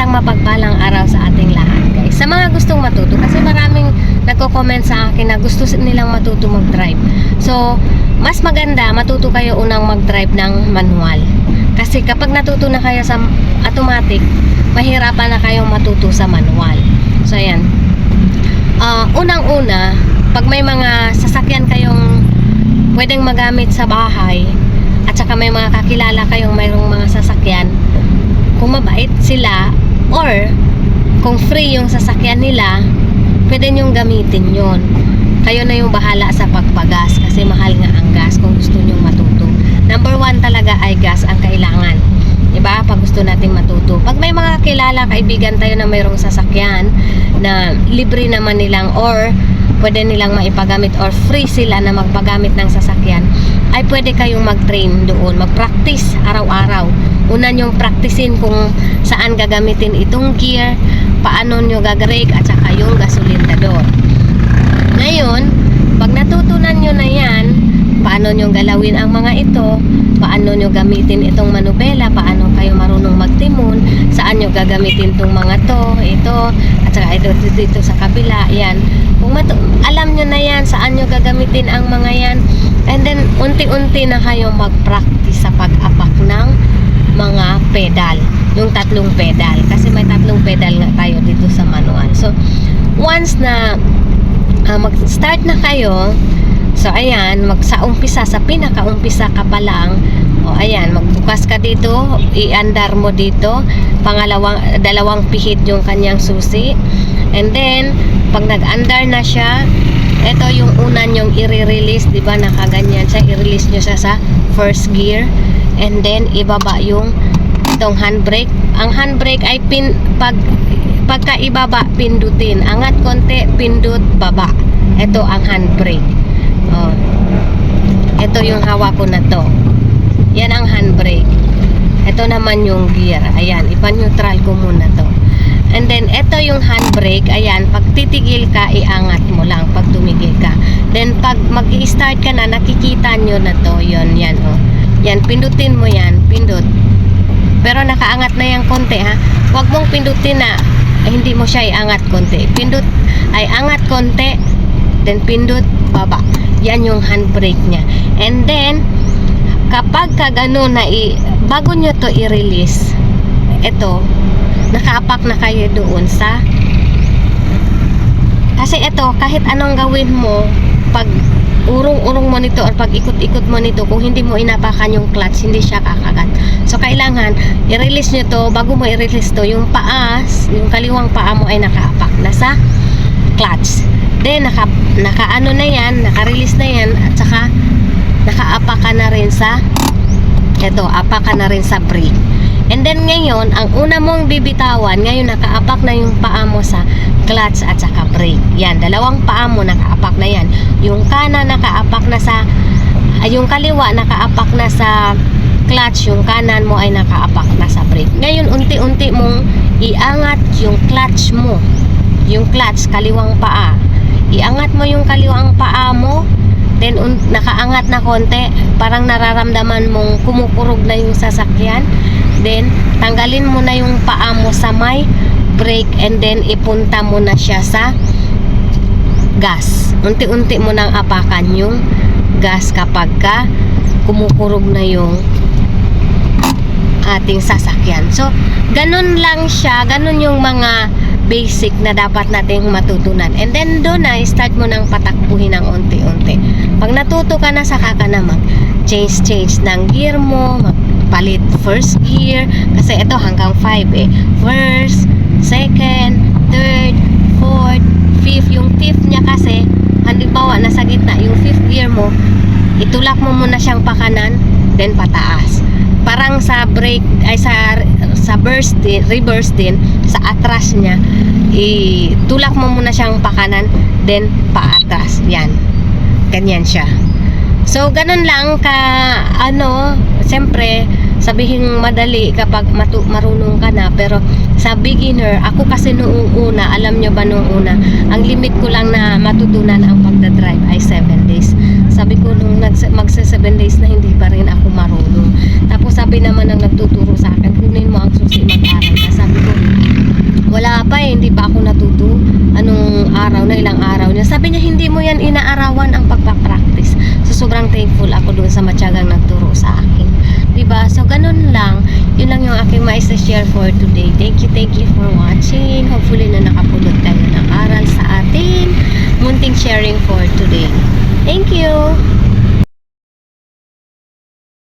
isang mapagpalang araw sa ating lahat, guys. Sa mga gustong matuto, kasi maraming nagko-comment sa akin na gusto nilang matuto mag-drive. So, mas maganda matuto kayo unang mag-drive ng manual. Kasi kapag natuto na kayo sa automatic, mahirapan na kayong matuto sa manual. So, ayan. Unang-una, pag may mga sasakyan kayong pwedeng magamit sa bahay, at saka may mga kakilala kayong mayroong mga sasakyan, kung mabait sila or kung free yung sasakyan nila, pwede nyong gamitin yon. Kayo na yung bahala sa pagpagas kasi mahal nga ang gas kung gusto nyong matuto. Number 1 talaga ay gas ang kailangan, diba? Pag gusto nating matuto, pag may mga kilala, kaibigan tayo na mayroong sasakyan na libre naman nilang or pwede nilang maipagamit or free sila na magpagamit ng sasakyan, ay pwede kayong mag-train doon, mag-practice araw-araw. Una nyong practicein kung saan gagamitin itong gear, paano nyo gagrake, at saka yung gasolindador. Ngayon, pag natutunan nyo na yan, paano nyo galawin ang mga ito, paano nyo gamitin itong manubela, paano kayo marunong magtimon, saan nyo gagamitin itong mga ito, at saka ito dito sa kabila, yan. Kung alam nyo na yan, saan nyo gagamitin ang mga yan, and then unti-unti na kayo mag-practice sa pag-apak ng mga pedal, yung 3 pedal, kasi may 3 pedal nga tayo dito sa manual. So, once na mag-start na kayo, so ayan, sa umpisa, sa pinaka-umpisa ka pa lang, o ayan, magbukas ka dito, i-andar mo dito, dalawang pihit yung kanyang susi, and then pag nag-andar na siya, ito yung una nyong i-release, diba, nakaganyan siya, i-release nyo siya sa first gear, and then ibaba yung itong handbrake. Ang handbrake ay pagka ibaba, pindutin, angat konti, pindut, baba. Ito ang handbrake. Oh. Ito yung hawak ko na to. Yan ang handbrake. Ito naman yung gear. Ayan, ipa-neutral ko muna to. And then, ito yung handbrake. Ayan, pag titigil ka, iangat mo lang pag tumigil ka. Then, pag mag-i-start ka na, nakikita nyo na to. Yun, yan, oh. Yan, pindutin mo yan. Pindut. Pero nakaangat na yung konti, ha. Huwag mong pindutin na hindi mo siya iangat konti. Pindut, ay angat konti. Then, pindut, baba. Yan yung handbrake niya. And then, kapag ka ganun na bago nyo to i-release, ito, nakaapak na kayo doon sa, kasi ito, kahit anong gawin mo, pag urong-urong mo nito or pag ikot-ikot mo nito, kung hindi mo inapakan yung clutch, hindi siya kakagat. So, kailangan i-release nyo to. Bago mo i-release to, yung paas, yung kaliwang paa mo ay nakaapak na sa clutch. Then, naka-ano na yan, naka-release na yan, at saka nakaapak ka na rin sa ito, apak ka na rin sa brake. And then ngayon, ang una mong bibitawan, ngayon nakaapak na yung paa mo sa clutch at saka brake. Yan, dalawang paa mo nakaapak na yan. Yung kanan nakaapak na sa yung kaliwa nakaapak na sa clutch, yung kanan mo ay nakaapak na sa brake. Ngayon, unti-unti mong iangat yung clutch mo. Yung clutch, kaliwang paa. Iangat mo yung kaliwang paa mo. Then, nakaangat na konti. Parang nararamdaman mong kumukurog na yung sasakyan. Then, tanggalin mo na yung paa mo sa may brake and then ipunta mo na siya sa gas. Unti-unti mo nang apakan yung gas kapag ka kumukurog na yung ating sasakyan. So, ganun lang siya. Ganun yung mga basic na dapat nating matutunan. And then doon na, start mo nang patakbuhin ng unti-unti. Pag natuto ka na, saka ka na mag-change ng gear mo, magpalit first gear, kasi ito hanggang 5 eh. First, second, third, fourth, fifth. Yung fifth niya kasi, halimbawa, nasa gitna, yung fifth gear mo, itulak mo muna siyang pakanan, then pataas. Parang sa brake, ay sa burst din, reverse din, sa atras niya, itulak mo muna siyang pakanan, then paatras. Yan. Ganyan siya. So, ganun lang ka, siyempre, sabihin madali kapag marunong ka na, pero sa beginner, ako kasi noong una, alam nyo ba noong una, ang limit ko lang na matutunan ang pagdadrive ay 7 days. Sabi ko nung magsa 7 days na hindi pa rin ako marunong. Tapos sabi naman ng nagtuturo sa akin, kunin mo ang susi, mag-aral ka. Sabi ko, So, ganun lang. Yun lang yung aking share for today. Thank you for watching. Hopefully na nakapulot kayo ng aral sa ating munting sharing for today. Thank you!